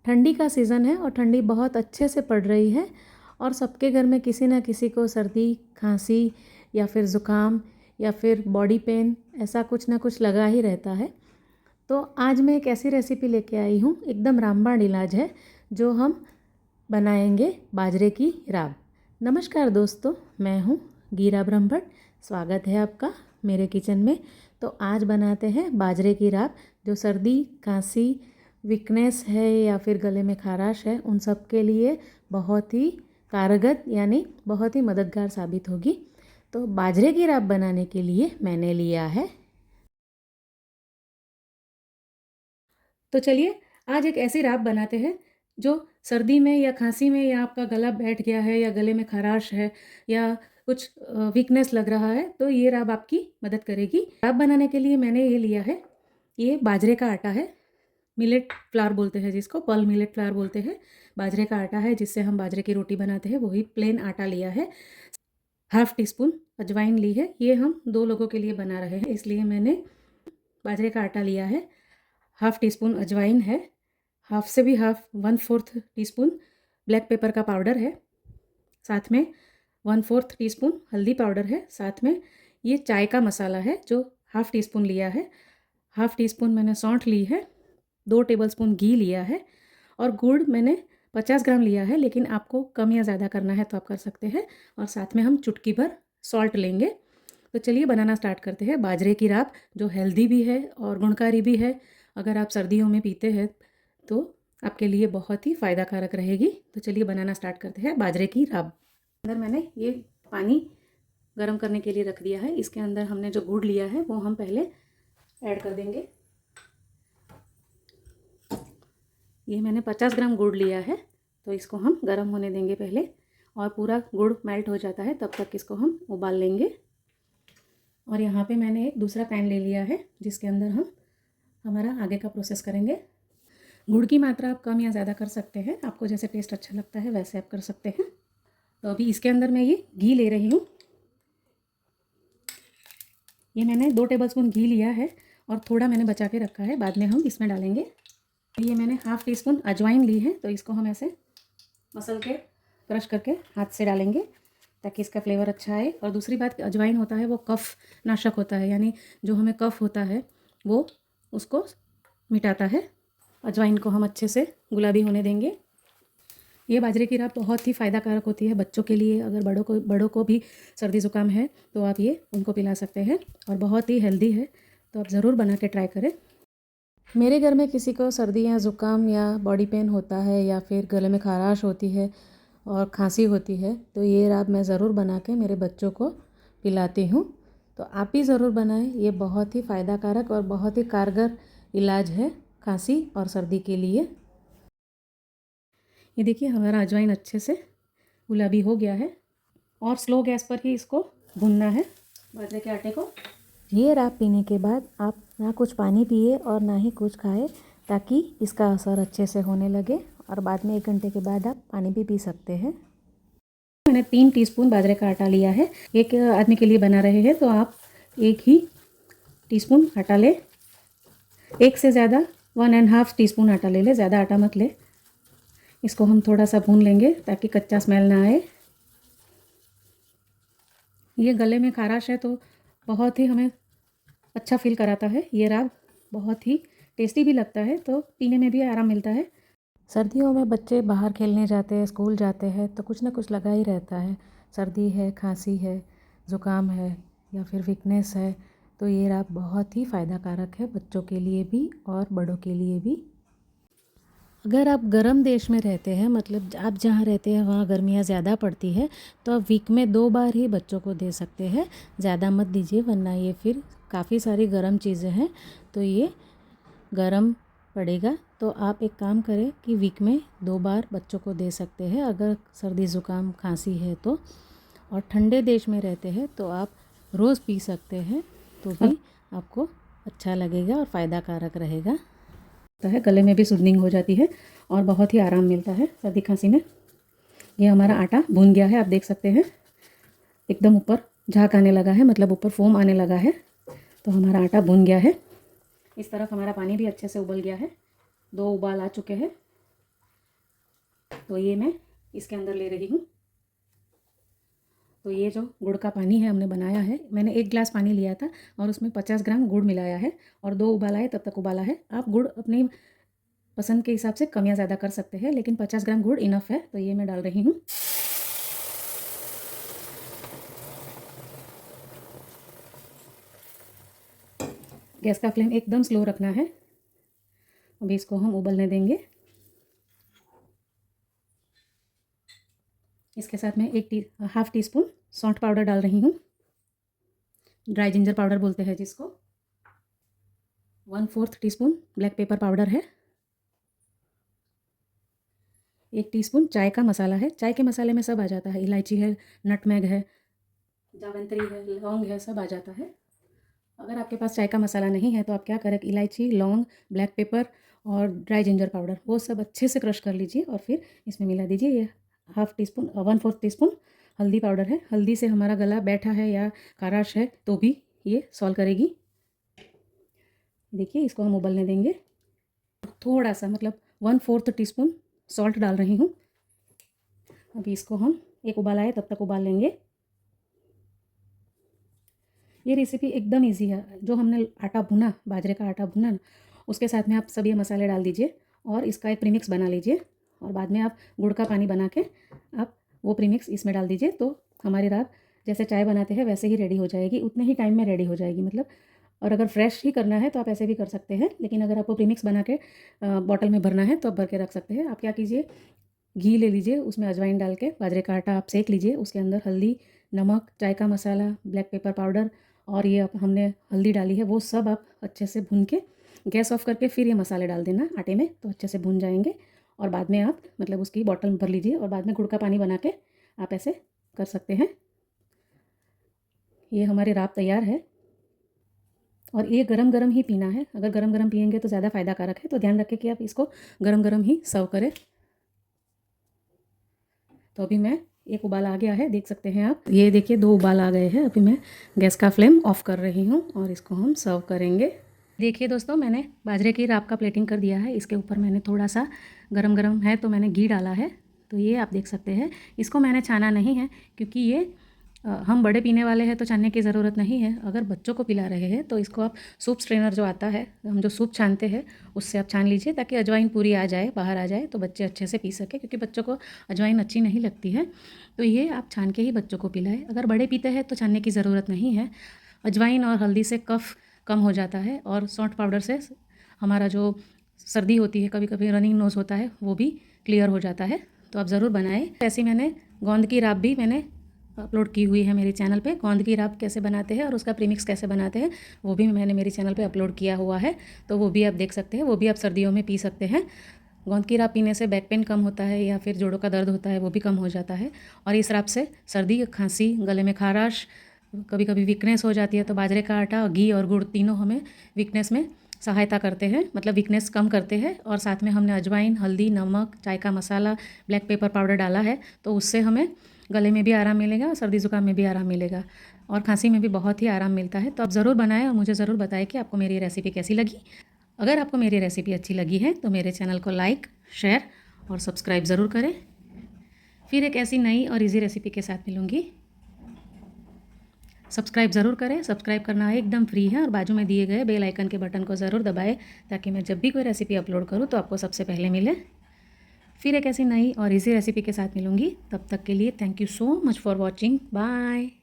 ठंडी का सीज़न है और ठंडी बहुत अच्छे से पड़ रही है और सबके घर में किसी न किसी को सर्दी, खांसी या फिर ज़ुकाम या फिर बॉडी पेन ऐसा कुछ ना कुछ लगा ही रहता है। तो आज मैं एक ऐसी रेसिपी लेके आई हूँ, एकदम रामबाण इलाज है, जो हम बनाएंगे बाजरे की राब। नमस्कार दोस्तों, मैं हूँ गीरा ब्रह्मभट्ट। स्वागत है आपका मेरे किचन में। तो आज बनाते हैं बाजरे की राब, जो सर्दी, खांसी, वीकनेस है या फिर गले में खराश है, उन सब के लिए बहुत ही कारगर यानी बहुत ही मददगार साबित होगी। तो बाजरे की राब बनाने के लिए मैंने लिया है, तो चलिए आज एक ऐसी राब बनाते हैं जो सर्दी में या खांसी में या आपका गला बैठ गया है या गले में खराश है या कुछ वीकनेस लग रहा है, तो ये राब आपकी मदद करेगी। राब बनाने के लिए मैंने ये लिया है, ये बाजरे का आटा है, मिलेट फ्लावर बोलते हैं जिसको, पल मिलेट फ्लावर बोलते हैं। बाजरे का आटा है जिससे हम बाजरे की रोटी बनाते हैं, वही प्लेन आटा लिया है। हाफ टी स्पून अजवाइन ली है, ये हम 2 लोगों के लिए बना रहे हैं इसलिए मैंने बाजरे का आटा लिया है। हाफ टी स्पून अजवाइन है, हाफ से भी हाफ 1/4 टीस्पून ब्लैक पेपर का पाउडर है, साथ में 1/4 टीस्पून हल्दी पाउडर है, साथ में ये चाय का मसाला है जो हाफ टी स्पून लिया है। हाफ टी स्पून मैंने सौंठ ली है, 2 टेबलस्पून घी लिया है और गुड़ मैंने 50 ग्राम लिया है, लेकिन आपको कम या ज़्यादा करना है तो आप कर सकते हैं। और साथ में हम चुटकी भर सॉल्ट लेंगे। तो चलिए बनाना स्टार्ट करते हैं। बाजरे की राब जो हेल्दी भी है और गुणकारी भी है, अगर आप सर्दियों में पीते हैं तो आपके लिए बहुत ही फ़ायदा कारक रहेगी। तो चलिए बनाना स्टार्ट करते हैं बाजरे की राब। अंदर मैंने ये पानी गर्म करने के लिए रख दिया है, इसके अंदर हमने जो गुड़ लिया है वो हम पहले ऐड कर देंगे। ये मैंने 50 ग्राम गुड़ लिया है, तो इसको हम गर्म होने देंगे पहले, और पूरा गुड़ मेल्ट हो जाता है तब तक इसको हम उबाल लेंगे। और यहाँ पे मैंने एक दूसरा पैन ले लिया है जिसके अंदर हम हमारा आगे का प्रोसेस करेंगे। गुड़ की मात्रा आप कम या ज़्यादा कर सकते हैं, आपको जैसे टेस्ट अच्छा लगता है वैसे आप कर सकते हैं। तो अभी इसके अंदर मैं ये घी ले रही हूँ। ये मैंने 2 टेबलस्पून घी लिया है और थोड़ा मैंने बचा के रखा है, बाद में हम इसमें डालेंगे। ये मैंने हाफ टी स्पून अजवाइन ली है, तो इसको हम ऐसे मसल के क्रश करके हाथ से डालेंगे ताकि इसका फ्लेवर अच्छा आए। और दूसरी बात, अजवाइन होता है वो कफ नाशक होता है, यानी जो हमें कफ होता है वो उसको मिटाता है। अजवाइन को हम अच्छे से गुलाबी होने देंगे। ये बाजरे की राब बहुत ही फ़ायदा कारक होती है बच्चों के लिए। अगर बड़ों को भी सर्दी ज़ुकाम है तो आप ये उनको पिला सकते हैं और बहुत ही हेल्दी है, तो आप ज़रूर बना के ट्राई करें। मेरे घर में किसी को सर्दी या ज़ुकाम या बॉडी पेन होता है या फिर गले में खराश होती है और खांसी होती है, तो ये राब मैं ज़रूर बना के मेरे बच्चों को पिलाती हूँ। तो आप भी ज़रूर बनाएं, ये बहुत ही फ़ायदा कारक और बहुत ही कारगर इलाज है खांसी और सर्दी के लिए। ये देखिए हमारा अजवाइन अच्छे से गुलाबी हो गया है और स्लो गैस पर ही इसको भूनना है बाजरे के आटे को। ये राब पीने के बाद आप ना कुछ पानी पिए और ना ही कुछ खाए, ताकि इसका असर अच्छे से होने लगे, और बाद में 1 घंटे के बाद आप पानी भी पी सकते हैं। मैंने 3 टीस्पून बाजरे का आटा लिया है। एक आदमी के लिए बना रहे हैं तो आप 1 ही टीस्पून आटा ले, एक से ज़्यादा 1.5 टीस्पून आटा ले ले, ज़्यादा आटा मत ले। इसको हम थोड़ा सा भून लेंगे ताकि कच्चा स्मेल ना आए। ये गले में खाराश है तो बहुत ही हमें अच्छा फील कराता है। ये राब बहुत ही टेस्टी भी लगता है, तो पीने में भी आराम मिलता है। सर्दियों में बच्चे बाहर खेलने जाते हैं, स्कूल जाते हैं, तो कुछ ना कुछ लगा ही रहता है। सर्दी है, खांसी है, ज़ुकाम है या फिर वीकनेस है, तो ये राब बहुत ही फ़ायदा कारक है बच्चों के लिए भी और बड़ों के लिए भी। अगर आप गर्म देश में रहते हैं, मतलब आप जहाँ रहते हैं वहाँ गर्मियाँ ज़्यादा पड़ती है, तो आप वीक में 2 बार ही बच्चों को दे सकते हैं, ज़्यादा मत दीजिए, वरना ये फिर काफ़ी सारी गर्म चीज़ें हैं तो ये गर्म पड़ेगा। तो आप एक काम करें कि वीक में 2 बार बच्चों को दे सकते हैं अगर सर्दी ज़ुकाम खांसी है तो। और ठंडे देश में रहते हैं तो आप रोज़ पी सकते हैं, तो भी आपको अच्छा लगेगा और फ़ायदा कारक रहेगा। है गले में भी सूदनिंग हो जाती है और बहुत ही आराम मिलता है सर्दी खांसी में। ये हमारा आटा भून गया है, आप देख सकते हैं एकदम ऊपर झाग आने लगा है, मतलब ऊपर फोम आने लगा है, तो हमारा आटा भून गया है। इस तरफ हमारा पानी भी अच्छे से उबल गया है, 2 उबाल आ चुके हैं। तो ये मैं इसके अंदर ले रही हूँ। तो ये जो गुड़ का पानी है हमने बनाया है, मैंने 1 गिलास पानी लिया था और उसमें 50 ग्राम गुड़ मिलाया है और 2 उबाल आए तब तक उबाला है। आप गुड़ अपनी पसंद के हिसाब से कम या ज़्यादा कर सकते हैं, लेकिन 50 ग्राम गुड़ इनफ है। तो ये मैं डाल रही हूँ। गैस का फ्लेम एकदम स्लो रखना है। अभी इसको हम उबलने देंगे। इसके साथ मैं हाफ टी स्पून सौंठ पाउडर डाल रही हूँ, ड्राई जिंजर पाउडर बोलते हैं जिसको। 1/4 टीस्पून ब्लैक पेपर पाउडर है। 1 टीस्पून चाय का मसाला है। चाय के मसाले में सब आ जाता है, इलायची है, नटमेग है, जावित्री है, लौंग है, सब आ जाता है। अगर आपके पास चाय का मसाला नहीं है तो आप क्या करें, इलायची, लौंग, ब्लैक पेपर और ड्राई जिंजर पाउडर वो सब अच्छे से क्रश कर लीजिए और फिर इसमें मिला दीजिए। ये 1/4 टीस्पून हल्दी पाउडर है। हल्दी से हमारा गला बैठा है या खराश है तो भी ये सॉल्व करेगी। देखिए इसको हम उबलने देंगे। थोड़ा सा मतलब 1/4 टीस्पून सॉल्ट डाल रही हूँ। अभी इसको हम एक उबाल आए तब तक उबाल लेंगे। ये रेसिपी एकदम इजी है। जो हमने आटा भुना, बाजरे का आटा भुना ना, उसके साथ में आप सब ये मसाले डाल दीजिए और इसका एक प्रीमिक्स बना लीजिए और बाद में आप गुड़ का पानी बना के आप वो प्रीमिक्स इसमें डाल दीजिए। तो हमारी राब जैसे चाय बनाते हैं वैसे ही रेडी हो जाएगी, उतने ही टाइम में रेडी हो जाएगी मतलब। और अगर फ्रेश ही करना है तो आप ऐसे भी कर सकते हैं, लेकिन अगर आपको प्रीमिक्स बना के बॉटल में भरना है तो आप भर के रख सकते हैं। आप क्या कीजिए, घी ले लीजिए, उसमें अजवाइन डाल के बाजरे का आटा आप सेक लीजिए, उसके अंदर हल्दी, नमक, चाय का मसाला, ब्लैक पेपर पाउडर और ये हमने हल्दी डाली है वो सब आप अच्छे से भून के गैस ऑफ करके फिर ये मसाले डाल देना आटे में, तो अच्छे से भून जाएंगे। और बाद में आप मतलब उसकी बॉटल भर लीजिए और बाद में गुड़ का पानी बना के आप ऐसे कर सकते हैं। ये हमारे राब तैयार है और ये गरम गरम ही पीना है। अगर गरम गरम पियेंगे तो ज़्यादा फ़ायदा कारक है, तो ध्यान रखें कि आप इसको गरम गरम ही सर्व करें। तो अभी मैं एक उबाल आ गया है, देख सकते हैं आप। ये देखिए 2 उबाल आ गए हैं। अभी मैं गैस का फ्लेम ऑफ कर रही हूँ और इसको हम सर्व करेंगे। देखिए दोस्तों, मैंने बाजरे की राब का प्लेटिंग कर दिया है। इसके ऊपर मैंने थोड़ा सा गरम गरम है तो मैंने घी डाला है, तो ये आप देख सकते हैं। इसको मैंने छाना नहीं है क्योंकि ये हम बड़े पीने वाले हैं तो छानने की ज़रूरत नहीं है। अगर बच्चों को पिला रहे हैं तो इसको आप सूप स्ट्रेनर जो आता है, हम जो सूप छानते हैं उससे आप छान लीजिए ताकि अजवाइन पूरी आ जाए, बाहर आ जाए, तो बच्चे अच्छे से पी सके, क्योंकि बच्चों को अजवाइन अच्छी नहीं लगती है। तो ये आप छान के ही बच्चों को पिलाएं। अगर बड़े पीते हैं तो छानने की ज़रूरत नहीं है। अजवाइन और हल्दी से कफ कम हो जाता है और सौंठ पाउडर से हमारा जो सर्दी होती है, कभी कभी रनिंग नोज़ होता है, वो भी क्लियर हो जाता है। तो आप ज़रूर बनाएं। ऐसे मैंने गोंद की राब भी मैंने अपलोड की हुई है मेरे चैनल पे। गोंद की राब कैसे बनाते हैं और उसका प्रीमिक्स कैसे बनाते हैं वो भी मैंने मेरे चैनल पे अपलोड किया हुआ है, तो वो भी आप देख सकते हैं। वो भी आप सर्दियों में पी सकते हैं। गोंद की राब पीने से बैक पेन कम होता है या फिर जोड़ों का दर्द होता है वो भी कम हो जाता है। और इस राब से सर्दी, खांसी, गले में खाराश, कभी कभी वीकनेस हो जाती है, तो बाजरे का आटा, घी और गुड़ तीनों हमें वीकनेस में सहायता करते हैं, मतलब वीकनेस कम करते हैं। और साथ में हमने अजवाइन, हल्दी, नमक, चाय का मसाला, ब्लैक पेपर पाउडर डाला है, तो उससे हमें गले में भी आराम मिलेगा और सर्दी ज़ुकाम में भी आराम मिलेगा और खांसी में भी बहुत ही आराम मिलता है। तो आप ज़रूर बनाएं और मुझे ज़रूर बताएं कि आपको मेरी रेसिपी कैसी लगी। अगर आपको मेरी रेसिपी अच्छी लगी है तो मेरे चैनल को लाइक, शेयर और सब्सक्राइब ज़रूर करें। फिर एक ऐसी नई और इजी रेसिपी के साथ मिलूँगी। सब्सक्राइब ज़रूर करें। सब्सक्राइब करना एकदम फ्री है और बाजू में दिए गए बेल आइकन के बटन को ज़रूर दबाएं ताकि मैं जब भी कोई रेसिपी अपलोड करूँ तो आपको सबसे पहले मिले। फिर एक ऐसी नई और इजी रेसिपी के साथ मिलूँगी। तब तक के लिए thank you so much for watching. Bye.